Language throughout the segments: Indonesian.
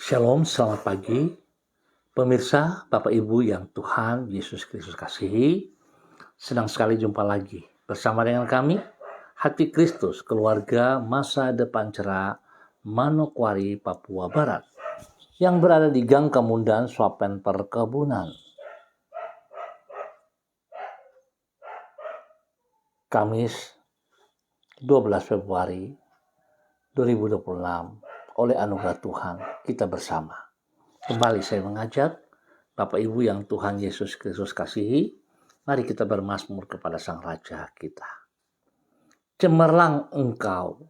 Shalom, selamat pagi. Pemirsa, Bapak Ibu yang Tuhan Yesus Kristus kasihi, senang sekali jumpa lagi bersama dengan kami, Hati Kristus, keluarga masa depan cerah, Manokwari, Papua Barat, yang berada di Gang Kemundan, Swapen Perkebunan. Kamis 12 Februari 2026, oleh anugerah Tuhan, kita bersama. Kembali saya mengajak Bapak Ibu yang Tuhan Yesus Kristus kasihi, mari kita bermazmur kepada Sang Raja kita. Cemerlang engkau,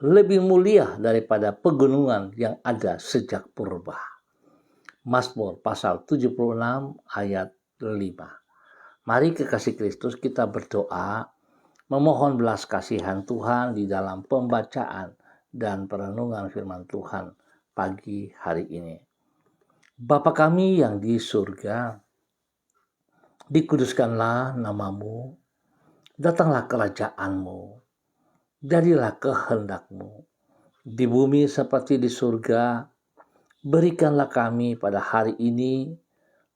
lebih mulia daripada pegunungan yang ada sejak purba. Mazmur pasal 76 ayat 5. Mari kekasih Kristus kita berdoa, memohon belas kasihan Tuhan di dalam pembacaan dan perenungan firman Tuhan pagi hari ini. Bapa kami yang di surga, dikuduskanlah namamu, datanglah kerajaanmu, jadilah kehendakmu, di bumi seperti di surga. Berikanlah kami pada hari ini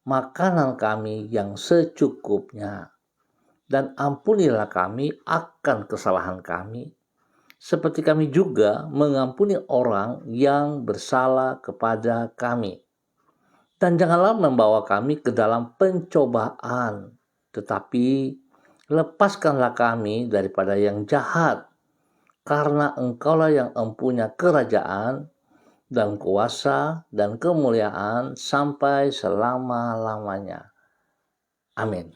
makanan kami yang secukupnya, dan ampunilah kami akan kesalahan kami, seperti kami juga mengampuni orang yang bersalah kepada kami. Dan janganlah membawa kami ke dalam pencobaan, tetapi lepaskanlah kami daripada yang jahat, karena Engkaulah yang empunya kerajaan dan kuasa dan kemuliaan sampai selama-lamanya. Amin.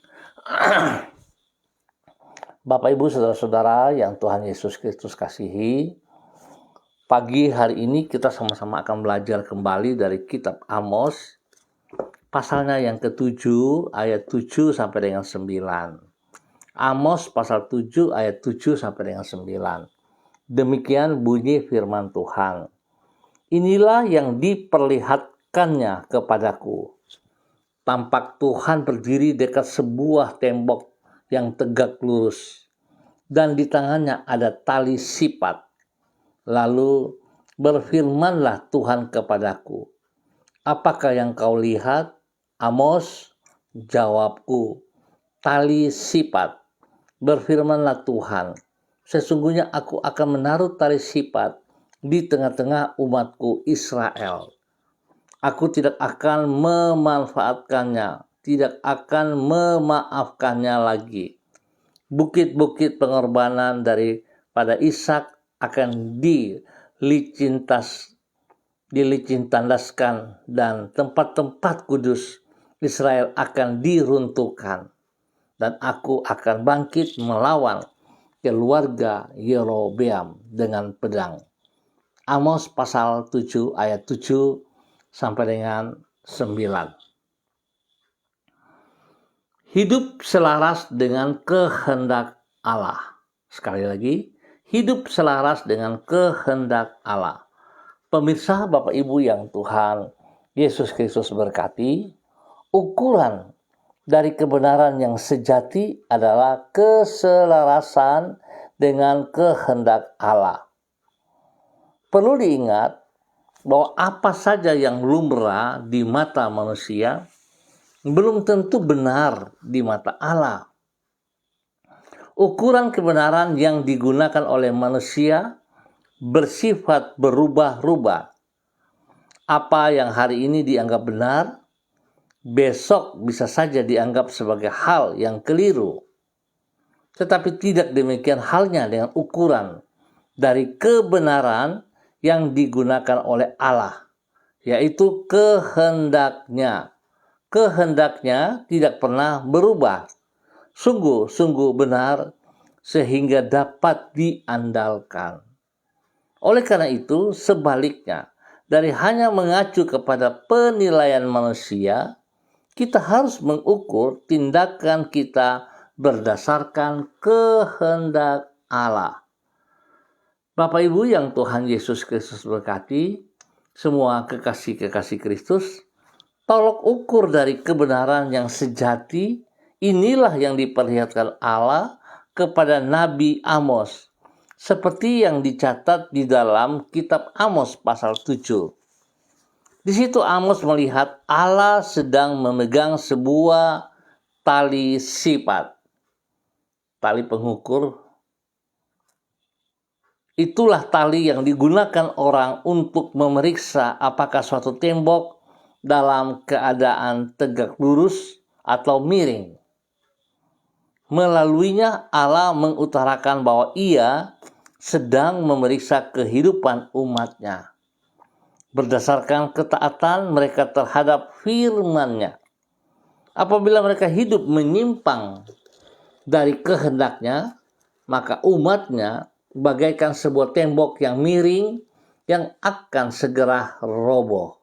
Bapak Ibu saudara-saudara yang Tuhan Yesus Kristus kasihi, pagi hari ini kita sama-sama akan belajar kembali dari kitab Amos, pasalnya yang ke-7 ayat 7 sampai dengan 9. Amos pasal 7 ayat 7 sampai dengan 9. Demikian bunyi firman Tuhan. Inilah yang diperlihatkannya kepadaku. Tampak Tuhan berdiri dekat sebuah tembok yang tegak lurus, dan di tangannya ada tali sipat. Lalu berfirmanlah Tuhan kepadaku, apakah yang kau lihat? Amos, jawabku, tali sipat. Berfirmanlah Tuhan, sesungguhnya aku akan menaruh tali sipat di tengah-tengah umatku Israel. Aku tidak akan memanfaatkannya, tidak akan memaafkannya lagi. Bukit-bukit pengorbanan daripada Ishak akan dilicintandaskan, dan tempat-tempat kudus Israel akan diruntuhkan, dan aku akan bangkit melawan keluarga Yerobeam dengan pedang. Amos pasal 7 ayat 7 sampai dengan 9. Hidup selaras dengan kehendak Allah. Sekali lagi, hidup selaras dengan kehendak Allah. Pemirsa, Bapak Ibu yang Tuhan Yesus Kristus berkati, ukuran dari kebenaran yang sejati adalah keselarasan dengan kehendak Allah. Perlu diingat bahwa apa saja yang lumrah di mata manusia belum tentu benar di mata Allah. Ukuran kebenaran yang digunakan oleh manusia bersifat berubah-ubah. Apa yang hari ini dianggap benar, besok bisa saja dianggap sebagai hal yang keliru. Tetapi tidak demikian halnya dengan ukuran dari kebenaran yang digunakan oleh Allah, yaitu kehendaknya. Kehendaknya tidak pernah berubah, sungguh-sungguh benar sehingga dapat diandalkan. Oleh karena itu, sebaliknya, dari hanya mengacu kepada penilaian manusia, kita harus mengukur tindakan kita berdasarkan kehendak Allah. Bapak Ibu yang Tuhan Yesus Kristus berkati, semua kekasih-kekasih Kristus, tolok ukur dari kebenaran yang sejati, inilah yang diperlihatkan Allah kepada Nabi Amos, seperti yang dicatat di dalam kitab Amos pasal 7. Di situ Amos melihat Allah sedang memegang sebuah tali sifat, tali pengukur. Itulah tali yang digunakan orang untuk memeriksa apakah suatu tembok dalam keadaan tegak lurus atau miring. Melaluinya Allah mengutarakan bahwa Ia sedang memeriksa kehidupan umatnya berdasarkan ketaatan mereka terhadap firman-Nya. Apabila mereka hidup menyimpang dari kehendak-Nya, maka umat-Nya bagaikan sebuah tembok yang miring yang akan segera roboh.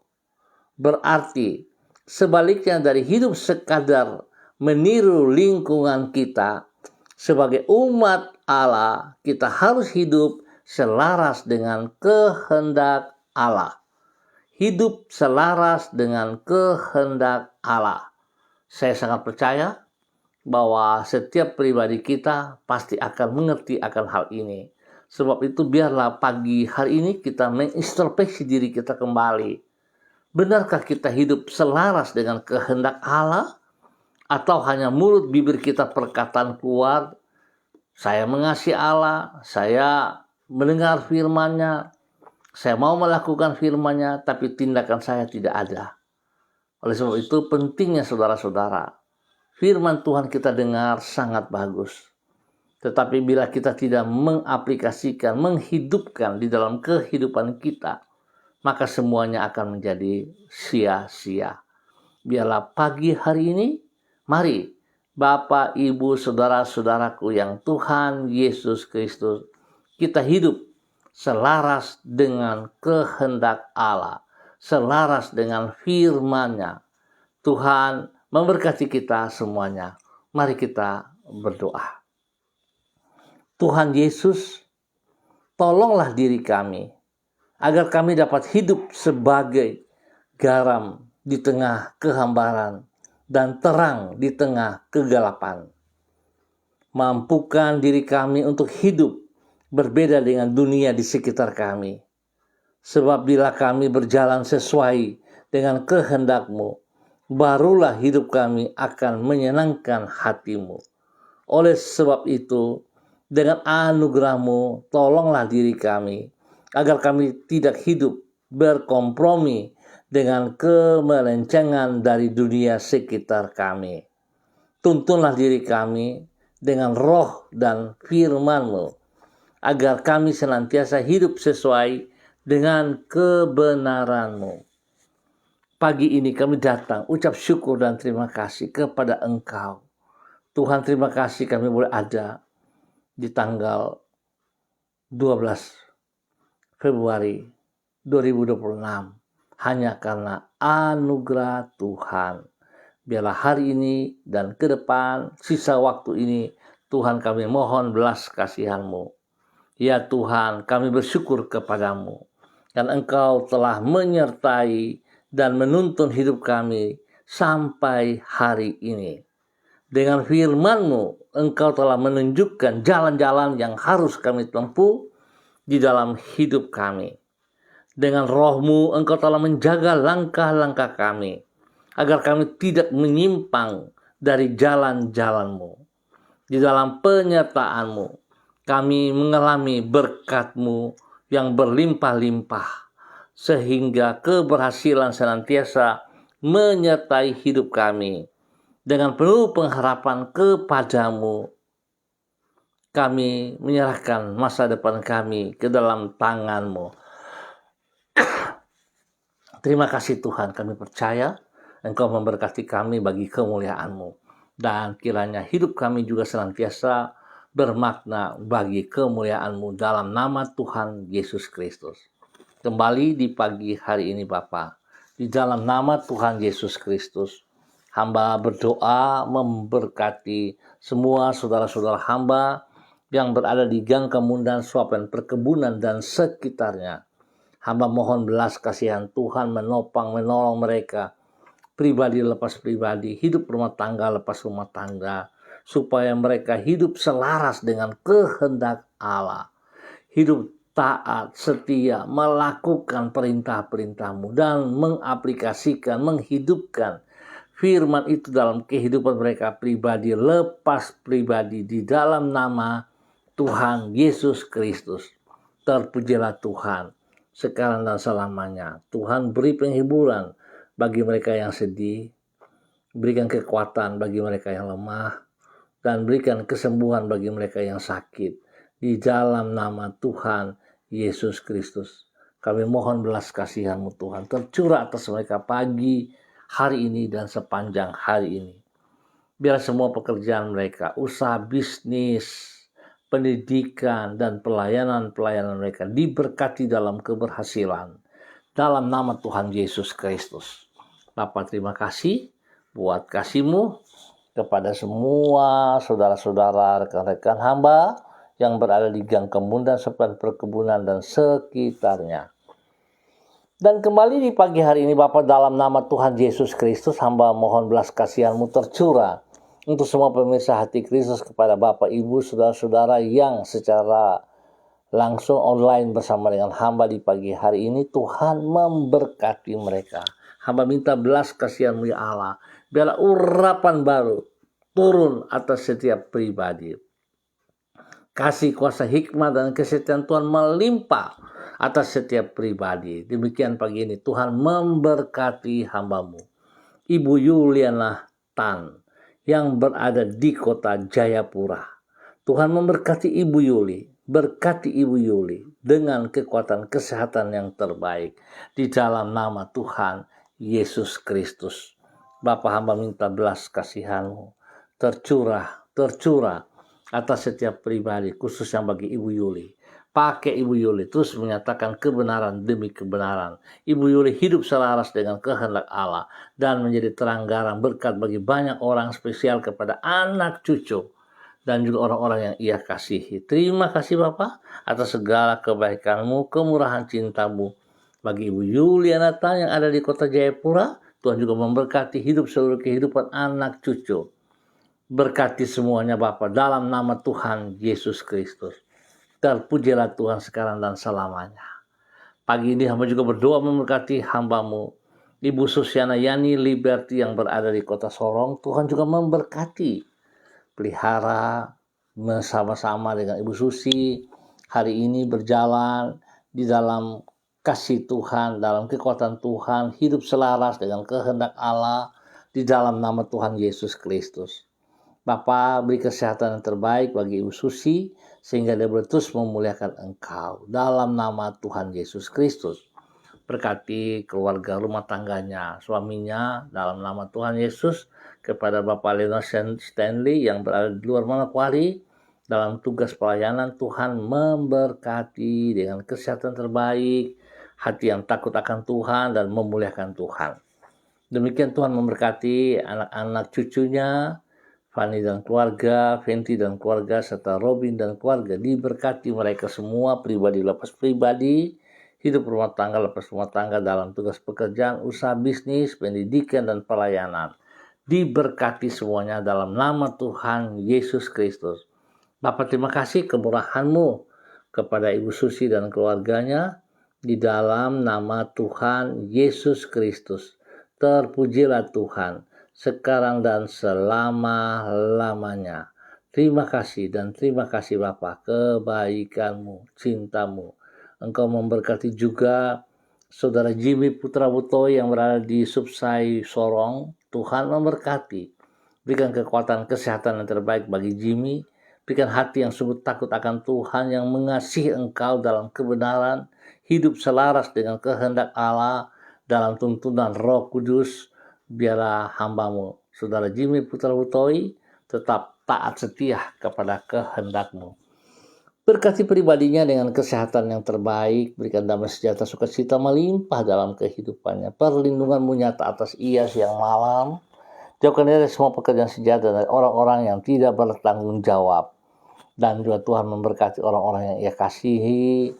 Berarti sebaliknya dari hidup sekadar meniru lingkungan kita, sebagai umat Allah, kita harus hidup selaras dengan kehendak Allah. Hidup selaras dengan kehendak Allah. Saya sangat percaya bahwa setiap pribadi kita pasti akan mengerti akan hal ini. Sebab itu biarlah pagi hari ini kita mengintrospeksi diri kita kembali. Benarkah kita hidup selaras dengan kehendak Allah? Atau hanya mulut bibir kita perkataan keluar, saya mengasihi Allah, saya mendengar firman-Nya, saya mau melakukan firman-Nya, tapi tindakan saya tidak ada. Oleh sebab itu pentingnya saudara-saudara, firman Tuhan kita dengar sangat bagus. Tetapi bila kita tidak mengaplikasikan, menghidupkan di dalam kehidupan kita, maka semuanya akan menjadi sia-sia. Biarlah pagi hari ini, mari Bapak, Ibu, Saudara-saudaraku yang Tuhan Yesus Kristus, kita hidup selaras dengan kehendak Allah, selaras dengan firman-Nya. Tuhan memberkati kita semuanya. Mari kita berdoa. Tuhan Yesus, tolonglah diri kami, agar kami dapat hidup sebagai garam di tengah kehambaran dan terang di tengah kegelapan. Mampukan diri kami untuk hidup berbeda dengan dunia di sekitar kami. Sebab bila kami berjalan sesuai dengan kehendak-Mu, barulah hidup kami akan menyenangkan hati-Mu. Oleh sebab itu, dengan anugerah-Mu, tolonglah diri kami, agar kami tidak hidup berkompromi dengan kemelencengan dari dunia sekitar kami. Tuntunlah diri kami dengan roh dan firman-Mu, agar kami senantiasa hidup sesuai dengan kebenaran-Mu. Pagi ini kami datang ucap syukur dan terima kasih kepada Engkau. Tuhan, terima kasih kami boleh ada di tanggal 12 Februari 2026 hanya karena anugerah Tuhan. Biarlah hari ini dan ke depan sisa waktu ini Tuhan kami mohon belas kasihan-Mu. Ya Tuhan, kami bersyukur kepadamu dan Engkau telah menyertai dan menuntun hidup kami sampai hari ini. Dengan firman-Mu, Engkau telah menunjukkan jalan-jalan yang harus kami tempuh di dalam hidup kami. Dengan Roh-Mu, Engkau telah menjaga langkah-langkah kami, agar kami tidak menyimpang dari jalan-jalan-Mu. Di dalam penyertaan-Mu, kami mengalami berkat-Mu yang berlimpah-limpah, sehingga keberhasilan senantiasa menyertai hidup kami. Dengan penuh pengharapan kepadamu, kami menyerahkan masa depan kami ke dalam tangan-Mu. Terima kasih Tuhan, kami percaya Engkau memberkati kami bagi kemuliaan-Mu. Dan kiranya hidup kami juga senantiasa bermakna bagi kemuliaan-Mu dalam nama Tuhan Yesus Kristus. Kembali di pagi hari ini Bapa, di dalam nama Tuhan Yesus Kristus, hamba berdoa memberkati semua saudara-saudara hamba yang berada di Gang Kemundan, Suapen, Perkebunan, dan sekitarnya. Hamba mohon belas kasihan Tuhan menopang, menolong mereka, pribadi lepas pribadi, hidup rumah tangga lepas rumah tangga, supaya mereka hidup selaras dengan kehendak Allah. Hidup taat, setia, melakukan perintah-perintah-Mu dan mengaplikasikan, menghidupkan firman itu dalam kehidupan mereka pribadi, lepas pribadi di dalam nama Tuhan Yesus Kristus. Terpujilah Tuhan sekarang dan selamanya. Tuhan beri penghiburan bagi mereka yang sedih, berikan kekuatan bagi mereka yang lemah, dan berikan kesembuhan bagi mereka yang sakit. Di dalam nama Tuhan Yesus Kristus. Kami mohon belas kasihan-Mu Tuhan. Tercurah atas mereka pagi hari ini dan sepanjang hari ini. Biar semua pekerjaan mereka, usaha bisnis, pendidikan, dan pelayanan-pelayanan mereka diberkati dalam keberhasilan. Dalam nama Tuhan Yesus Kristus. Bapa, terima kasih buat kasih-Mu kepada semua saudara-saudara, rekan-rekan hamba yang berada di gang kebun dan sepan perkebunan dan sekitarnya. Dan kembali di pagi hari ini Bapa, dalam nama Tuhan Yesus Kristus, hamba mohon belas kasihan-Mu tercurah untuk semua pemirsa Hati Kristus, kepada Bapak, Ibu, saudara-saudara yang secara langsung online bersama dengan hamba di pagi hari ini. Tuhan memberkati mereka. Hamba minta belas kasihan-Mu ya Allah, biarlah urapan baru turun atas setiap pribadi. Kasih, kuasa, hikmah, dan kesetiaan Tuhan melimpah atas setiap pribadi. Demikian pagi ini Tuhan memberkati hamba-Mu, Ibu Yuliana Tan, yang berada di kota Jayapura. Tuhan memberkati Ibu Yuli, berkati Ibu Yuli dengan kekuatan kesehatan yang terbaik di dalam nama Tuhan Yesus Kristus. Bapa, hamba minta belas kasihan-Mu tercurah atas setiap pribadi, khususnya bagi Ibu Yuli. Pakai Ibu Yuli terus menyatakan kebenaran demi kebenaran. Ibu Yuli hidup selaras dengan kehendak Allah dan menjadi terang garang berkat bagi banyak orang, spesial kepada anak cucu dan juga orang-orang yang ia kasihi. Terima kasih Bapa atas segala kebaikan-Mu, kemurahan cinta-Mu bagi Ibu Yuliana Tan yang ada di kota Jayapura. Tuhan juga memberkati hidup seluruh kehidupan anak cucu. Berkati semuanya Bapa dalam nama Tuhan Yesus Kristus. Terpujilah Tuhan sekarang dan selamanya. Pagi ini hamba juga berdoa memberkati hamba-Mu, Ibu Susiana Yani Liberty yang berada di kota Sorong. Tuhan juga memberkati, pelihara bersama-sama dengan Ibu Susi hari ini berjalan di dalam kasih Tuhan, dalam kekuatan Tuhan, hidup selaras dengan kehendak Allah di dalam nama Tuhan Yesus Kristus. Bapa, beri kesehatan yang terbaik bagi Ibu Susi sehingga dia boleh terus memuliakan Engkau dalam nama Tuhan Yesus Kristus. Berkati keluarga rumah tangganya, suaminya dalam nama Tuhan Yesus, kepada Bapak Leno Stanley yang berada di luar Manokwari dalam tugas pelayanan. Tuhan memberkati dengan kesehatan terbaik, hati yang takut akan Tuhan dan memuliakan Tuhan. Demikian Tuhan memberkati anak-anak cucunya, Fani dan keluarga, Fenty dan keluarga, serta Robin dan keluarga. Diberkati mereka semua, pribadi lepas pribadi, hidup rumah tangga lepas rumah tangga, dalam tugas pekerjaan, usaha bisnis, pendidikan, dan pelayanan. Diberkati semuanya dalam nama Tuhan Yesus Kristus. Bapak, terima kasih kemurahan-Mu kepada Ibu Susi dan keluarganya di dalam nama Tuhan Yesus Kristus. Terpujilah Tuhan sekarang dan selama-lamanya. Terima kasih dan terima kasih Bapa, kebaikan-Mu, cinta-Mu. Engkau memberkati juga Saudara Jimmy Putra Butoy yang berada di Subsai Sorong. Tuhan memberkati. Berikan kekuatan kesehatan yang terbaik bagi Jimmy. Berikan hati yang sungguh takut akan Tuhan, yang mengasihi Engkau dalam kebenaran, hidup selaras dengan kehendak Allah dalam tuntunan Roh Kudus. Biarlah hamba-Mu, Saudara Jimmy Putra Butoy, tetap taat setia kepada kehendak-Mu. Berkati pribadinya dengan kesehatan yang terbaik, berikan damai sejahtera sukacita melimpah dalam kehidupannya. Perlindungan-Mu nyata atas ia siang malam. Jauhkan dia dari semua pekerjaan sejahtera dari orang-orang yang tidak bertanggung jawab. Dan juga Tuhan memberkati orang-orang yang ia kasihi,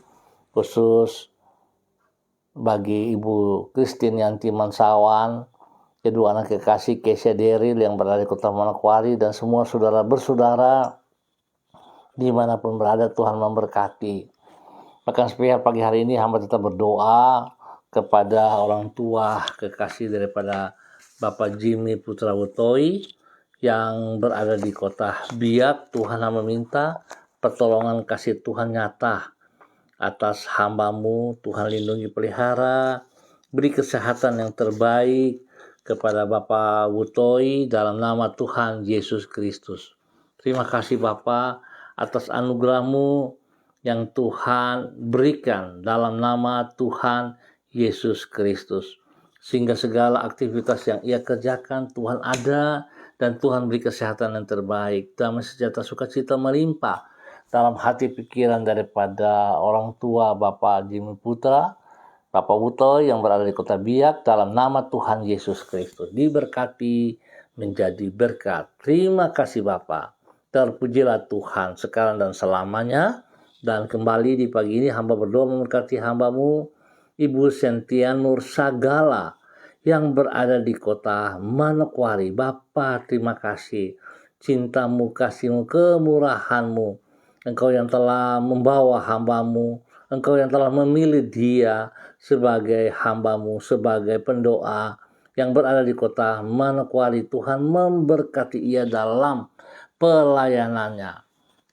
khusus bagi Ibu Christine Yanti Mansawan, kedua anak kekasih Kesia Deril yang berada di kota Manokwari, dan semua saudara bersaudara dimanapun berada. Tuhan memberkati. Bahkan spesial pagi hari ini hamba tetap berdoa kepada orang tua kekasih daripada Bapak Jimmy Putra Wutoi yang berada di kota Biak. Tuhan hamba minta pertolongan kasih Tuhan nyata atas hambamu. Tuhan lindungi pelihara, beri kesehatan yang terbaik kepada Bapak Wutoi dalam nama Tuhan Yesus Kristus. Terima kasih Bapak atas anugerah-Mu yang Tuhan berikan dalam nama Tuhan Yesus Kristus. Sehingga segala aktivitas yang ia kerjakan Tuhan ada dan Tuhan beri kesehatan yang terbaik. Damai sejahtera sukacita melimpah dalam hati pikiran daripada orang tua Bapak Jimmy Putra, Bapak Wutoi yang berada di kota Biak dalam nama Tuhan Yesus Kristus. Diberkati menjadi berkat. Terima kasih Bapak. Terpujilah Tuhan sekarang dan selamanya. Dan kembali di pagi ini hamba berdoa memberkati hambamu Ibu Sentia Nur Sagala yang berada di kota Manokwari. Bapa, terima kasih cintamu, kasihmu, kemurahanmu. Engkau yang telah membawa hambamu, Engkau yang telah memilih dia sebagai hambamu, sebagai pendoa yang berada di kota Manokwari. Tuhan memberkati ia dalam pelayanannya.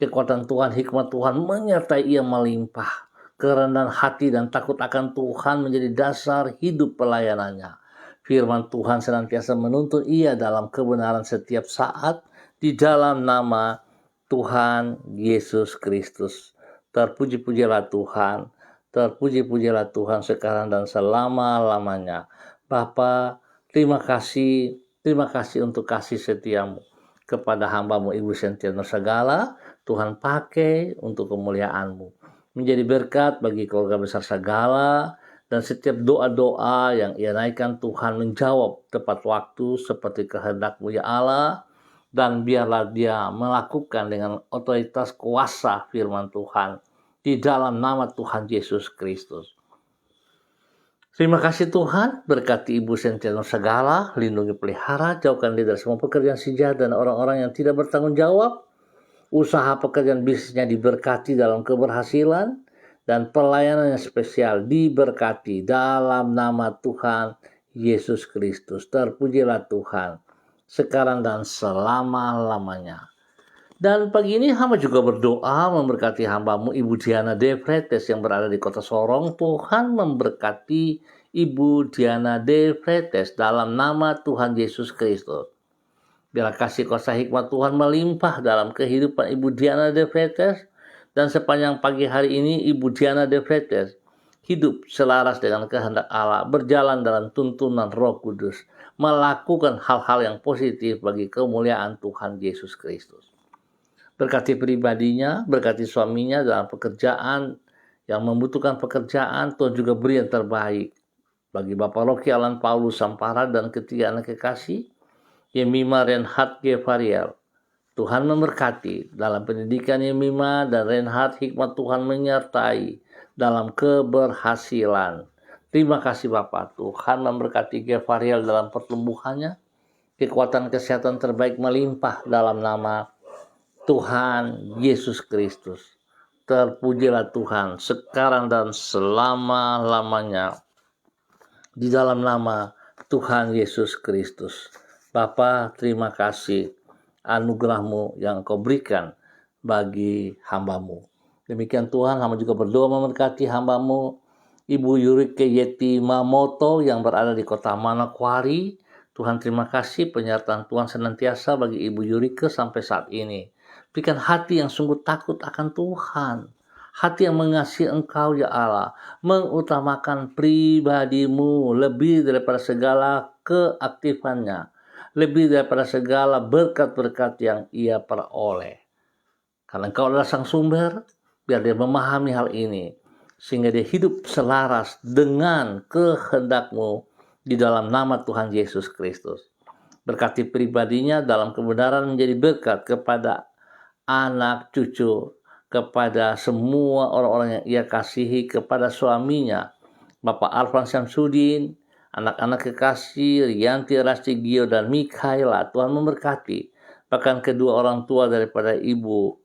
Kekuatan Tuhan, hikmat Tuhan menyertai ia melimpah. Kerendahan hati dan takut akan Tuhan menjadi dasar hidup pelayanannya. Firman Tuhan senantiasa menuntun ia dalam kebenaran setiap saat di dalam nama Tuhan Yesus Kristus. Terpuji-pujilah Tuhan, terpuji-pujilah Tuhan sekarang dan selama-lamanya. Bapa, terima kasih untuk kasih setiamu kepada hambamu Ibu Sentia Nur Sagala. Tuhan pakai untuk kemuliaan-Mu. Menjadi berkat bagi keluarga besar Sagala dan setiap doa-doa yang ia naikkan Tuhan menjawab tepat waktu seperti kehendak-Mu ya Allah. Dan biarlah dia melakukan dengan otoritas kuasa firman Tuhan di dalam nama Tuhan Yesus Kristus. Terima kasih Tuhan, berkati Ibu Sentia Nur Sagala, lindungi pelihara, jauhkan dia dari semua pekerjaan si jahat dan orang-orang yang tidak bertanggung jawab. Usaha pekerjaan bisnisnya diberkati dalam keberhasilan dan pelayanan yang spesial diberkati dalam nama Tuhan Yesus Kristus. Terpujilah Tuhan sekarang dan selama-lamanya. Dan pagi ini hamba juga berdoa memberkati hambamu Ibu Diana De Fretes yang berada di kota Sorong. Tuhan memberkati Ibu Diana De Fretes dalam nama Tuhan Yesus Kristus. Biarlah kasih kuasa hikmat Tuhan melimpah dalam kehidupan Ibu Diana De Fretes. Dan sepanjang pagi hari ini Ibu Diana De Fretes hidup selaras dengan kehendak Allah, berjalan dalam tuntunan Roh Kudus, melakukan hal-hal yang positif bagi kemuliaan Tuhan Yesus Kristus. Berkati pribadinya, berkati suaminya dalam pekerjaan yang membutuhkan pekerjaan. Tuhan juga beri yang terbaik bagi Bapak Rocky Alan Paulus Sampara dan ketiga anak kekasih Yemima Renhard Gevariel. Tuhan memberkati dalam pendidikan Yemima dan Renhard, hikmat Tuhan menyertai dalam keberhasilan. Terima kasih Bapak. Tuhan memberkati Gevariel dalam pertumbuhannya. Kekuatan kesehatan terbaik melimpah dalam nama Tuhan Yesus Kristus. Terpujilah Tuhan sekarang dan selama-lamanya di dalam nama Tuhan Yesus Kristus. Bapa, terima kasih anugerah-Mu yang Kau berikan bagi hamba-Mu. Demikian Tuhan, hamba juga berdoa memberkati hamba-Mu Ibu Yurike Yeti Mamoto yang berada di kota Manokwari. Tuhan, terima kasih penyertaan Tuhan senantiasa bagi Ibu Yurike sampai saat ini. Berikan hati yang sungguh takut akan Tuhan, hati yang mengasihi Engkau ya Allah, mengutamakan pribadi-Mu lebih daripada segala keaktifannya, lebih daripada segala berkat-berkat yang ia peroleh. Karena Engkau adalah sang sumber, biar dia memahami hal ini, sehingga dia hidup selaras dengan kehendak-Mu di dalam nama Tuhan Yesus Kristus. Berkati pribadinya dalam kebenaran menjadi berkat kepada anak cucu, kepada semua orang-orang yang ia kasihi, kepada suaminya, Bapak Arfan Syamsuddin, anak-anak kekasih Rianti Rastigio dan Mikaela. Tuhan memberkati, bahkan kedua orang tua daripada Ibu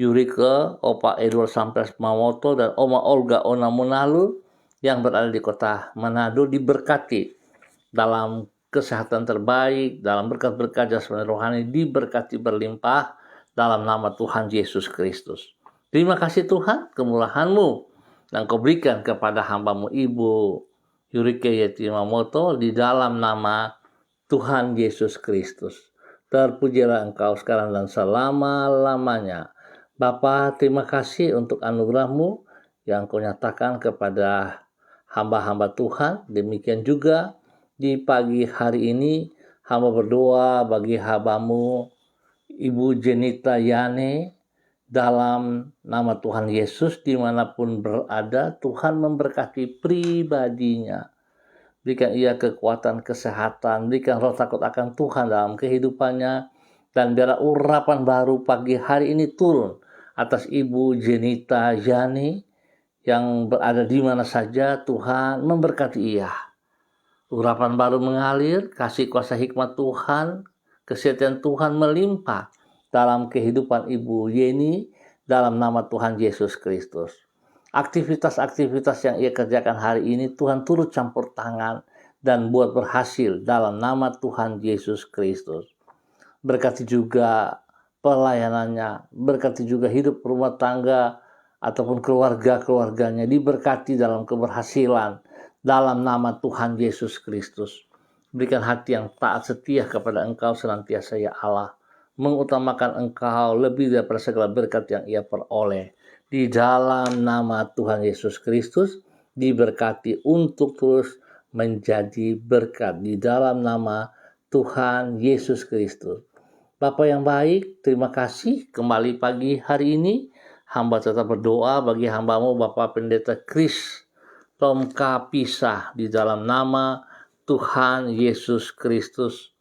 Yurike, Opa Edward Sampras Mamoto, dan Oma Olga Onamunalu yang berada di kota Manado diberkati dalam kesehatan terbaik, dalam berkat-berkat jasmani rohani, diberkati berlimpah dalam nama Tuhan Yesus Kristus. Terima kasih Tuhan, kemurahan-Mu yang Kau berikan kepada hamba-Mu Ibu Yurike Yetimamoto di dalam nama Tuhan Yesus Kristus. Terpujilah Engkau sekarang dan selama-lamanya. Bapa, terima kasih untuk anugerah-Mu yang Kau nyatakan kepada hamba-hamba Tuhan. Demikian juga di pagi hari ini hamba berdoa bagi hamba-Mu Ibu Jenita Yane, dalam nama Tuhan Yesus dimanapun berada, Tuhan memberkati pribadinya. Berikan ia kekuatan, kesehatan, berikan roh takut akan Tuhan dalam kehidupannya, dan biarlah urapan baru pagi hari ini turun atas Ibu Jenita Yani yang berada di mana saja. Tuhan memberkati ia. Urapan baru mengalir, kasih kuasa hikmat Tuhan, kesetiaan Tuhan melimpah dalam kehidupan Ibu Yeni dalam nama Tuhan Yesus Kristus. Aktivitas-aktivitas yang ia kerjakan hari ini Tuhan turut campur tangan dan buat berhasil dalam nama Tuhan Yesus Kristus. Berkati juga pelayanannya, berkati juga hidup rumah tangga ataupun keluarga-keluarganya, diberkati dalam keberhasilan dalam nama Tuhan Yesus Kristus. Berikan hati yang taat setia kepada Engkau senantiasa ya Allah, mengutamakan Engkau lebih daripada segala berkat yang ia peroleh. Di dalam nama Tuhan Yesus Kristus, diberkati untuk terus menjadi berkat di dalam nama Tuhan Yesus Kristus. Bapa yang baik, terima kasih kembali pagi hari ini. Hamba tetap berdoa bagi hamba-Mu Bapak Pendeta Kris Tomka Pisah di dalam nama Tuhan Yesus Kristus.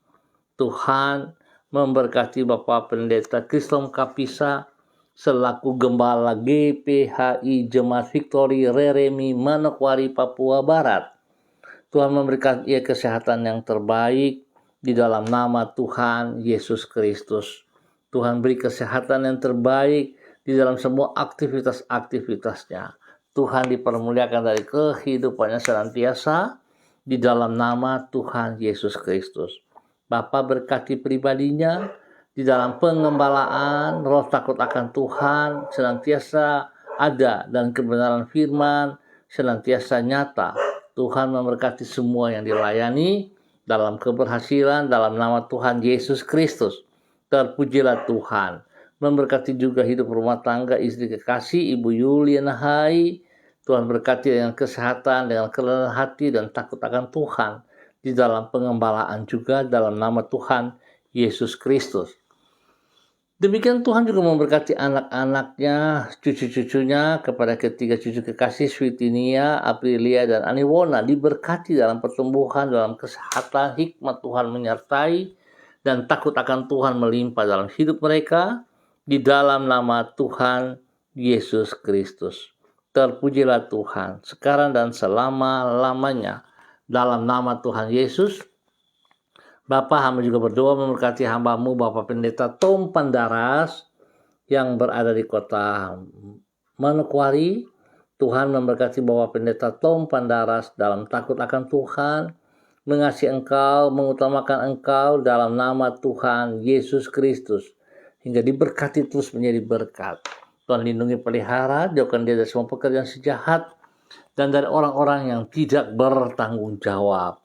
Tuhan memberkati Bapak Pendeta Kris Tomka Pisah selaku Gembala GPHI Jemaat Victory Reremi Manokwari Papua Barat. Tuhan memberikan ia kesehatan yang terbaik di dalam nama Tuhan Yesus Kristus. Tuhan beri kesehatan yang terbaik di dalam semua aktivitas-aktivitasnya. Tuhan dipermuliakan dari kehidupannya senantiasa di dalam nama Tuhan Yesus Kristus. Bapa berkati pribadinya di dalam pengembalaan, roh takut akan Tuhan senantiasa ada dan kebenaran firman senantiasa nyata. Tuhan memberkati semua yang dilayani dalam keberhasilan dalam nama Tuhan Yesus Kristus. Terpujilah Tuhan. Memberkati juga hidup rumah tangga istri kekasih Ibu Yuliana Hai. Tuhan berkati dengan kesehatan, dengan kerendahan hati dan takut akan Tuhan di dalam pengembalaan juga dalam nama Tuhan Yesus Kristus. Demikian Tuhan juga memberkati anak-anaknya, cucu-cucunya, kepada ketiga cucu kekasih Switinia, Aprilia, dan Aniwona, diberkati dalam pertumbuhan, dalam kesehatan, hikmat Tuhan menyertai, dan takut akan Tuhan melimpah dalam hidup mereka, di dalam nama Tuhan Yesus Kristus. Terpujilah Tuhan, sekarang dan selama-lamanya, dalam nama Tuhan Yesus. Bapa, hamba juga berdoa memberkati hamba-Mu Bapak Pendeta Tom Pandaras yang berada di kota Manokwari. Tuhan memberkati Bapak Pendeta Tom Pandaras dalam takut akan Tuhan, mengasihi Engkau, mengutamakan Engkau dalam nama Tuhan Yesus Kristus, hingga diberkati terus menjadi berkat. Tuhan lindungi, pelihara, jauhkan dia dari semua pekerjaan sejahat dan dari orang-orang yang tidak bertanggung jawab.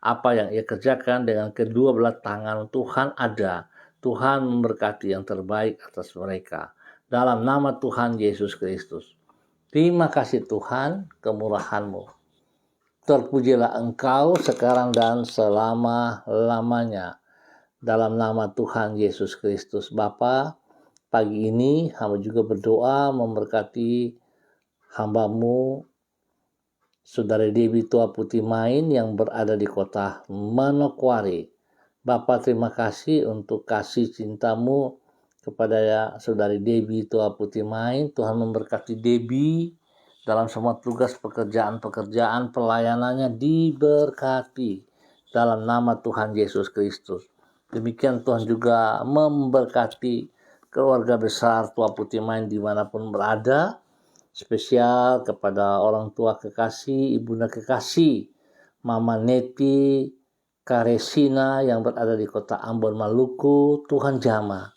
Apa yang ia kerjakan dengan kedua belah tangan Tuhan ada. Tuhan memberkati yang terbaik atas mereka. Dalam nama Tuhan Yesus Kristus. Terima kasih Tuhan, kemurahan-Mu. Terpujilah Engkau sekarang dan selama-lamanya. Dalam nama Tuhan Yesus Kristus. Bapa, pagi ini hamba juga berdoa memberkati hamba-Mu Saudari Debbie Tua Putih Main yang berada di kota Manokwari. Bapa, terima kasih untuk kasih cinta-Mu kepada Saudari Debbie Tua Putih Main. Tuhan memberkati Debbie dalam semua tugas pekerjaan-pekerjaan pelayanannya, diberkati dalam nama Tuhan Yesus Kristus. Demikian Tuhan juga memberkati keluarga besar Tua Putih Main dimanapun berada, spesial kepada orang tua kekasih, ibunda kekasih, Mama Neti Karesina yang berada di kota Ambon, Maluku. Tuhan jamah.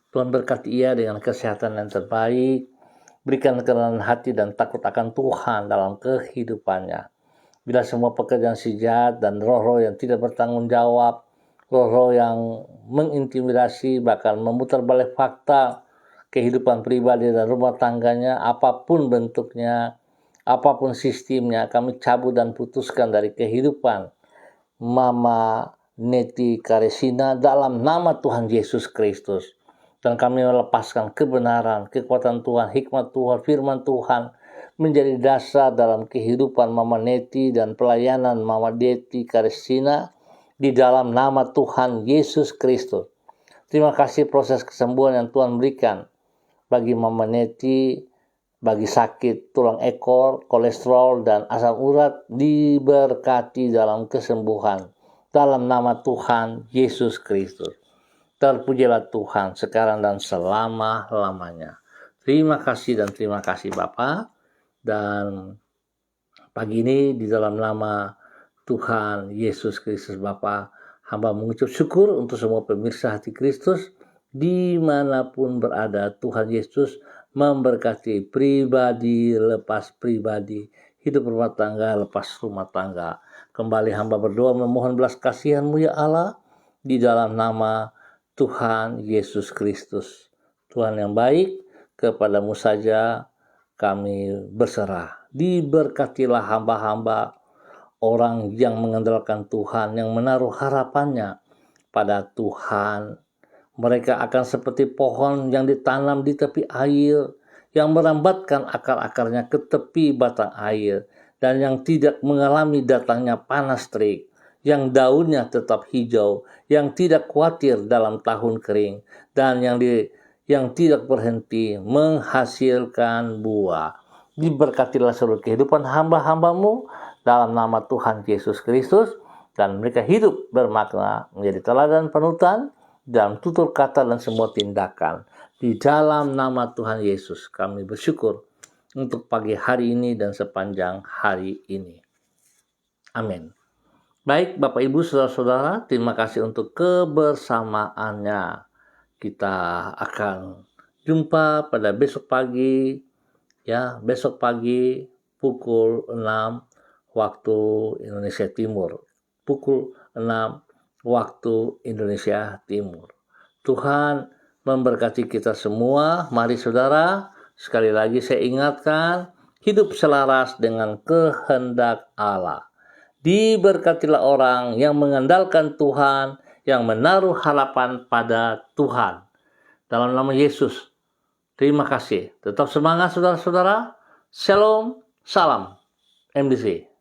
Tuhan berkati ia dengan kesehatan yang terbaik, berikan kerendahan hati dan takut akan Tuhan dalam kehidupannya. Bila semua pekerjaan si jahat dan roh-roh yang tidak bertanggung jawab, roh-roh yang mengintimidasi, bahkan memutar balik fakta kehidupan pribadi dan rumah tangganya, apapun bentuknya, apapun sistemnya, kami cabut dan putuskan dari kehidupan Mama Neti Karesina dalam nama Tuhan Yesus Kristus. Dan kami melepaskan kebenaran, kekuatan Tuhan, hikmat Tuhan, firman Tuhan menjadi dasar dalam kehidupan Mama Neti dan pelayanan Mama Neti Karesina di dalam nama Tuhan Yesus Kristus. Terima kasih proses kesembuhan yang Tuhan berikan bagi Mama Neti, bagi sakit tulang ekor, kolesterol, dan asam urat, diberkati dalam kesembuhan dalam nama Tuhan Yesus Kristus. Terpujilah Tuhan sekarang dan selama-lamanya. Terima kasih dan terima kasih Bapa. Dan pagi ini di dalam nama Tuhan Yesus Kristus Bapa, hamba mengucap syukur untuk semua pemirsa Hati Kristus dimanapun berada. Tuhan Yesus memberkati pribadi lepas pribadi, hidup rumah tangga lepas rumah tangga. Kembali hamba berdoa memohon belas kasihan-Mu ya Allah di dalam nama Tuhan Yesus Kristus. Tuhan yang baik, kepadamu saja kami berserah. Diberkatilah hamba-hamba, orang yang mengandalkan Tuhan, yang menaruh harapannya pada Tuhan. Mereka akan seperti pohon yang ditanam di tepi air, yang merambatkan akar-akarnya ke tepi batang air, dan yang tidak mengalami datangnya panas terik, yang daunnya tetap hijau, yang tidak khawatir dalam tahun kering, dan yang tidak berhenti menghasilkan buah. Diberkatilah seluruh kehidupan hamba-hamba-Mu dalam nama Tuhan Yesus Kristus, dan mereka hidup bermakna, menjadi teladan panutan dalam tutur kata dan semua tindakan. Di dalam nama Tuhan Yesus kami bersyukur untuk pagi hari ini dan sepanjang hari ini. Amin. Baik Bapak Ibu Saudara-saudara, terima kasih untuk kebersamaannya. Kita akan jumpa pada besok pagi, ya, besok pagi pukul 6 waktu Indonesia Timur. Pukul 6 waktu Indonesia Timur. Tuhan memberkati kita semua. Mari saudara, sekali lagi saya ingatkan, hidup selaras dengan kehendak Allah. Diberkatilah orang yang mengandalkan Tuhan, yang menaruh harapan pada Tuhan. Dalam nama Yesus, terima kasih. Tetap semangat saudara-saudara. Shalom, salam MDC.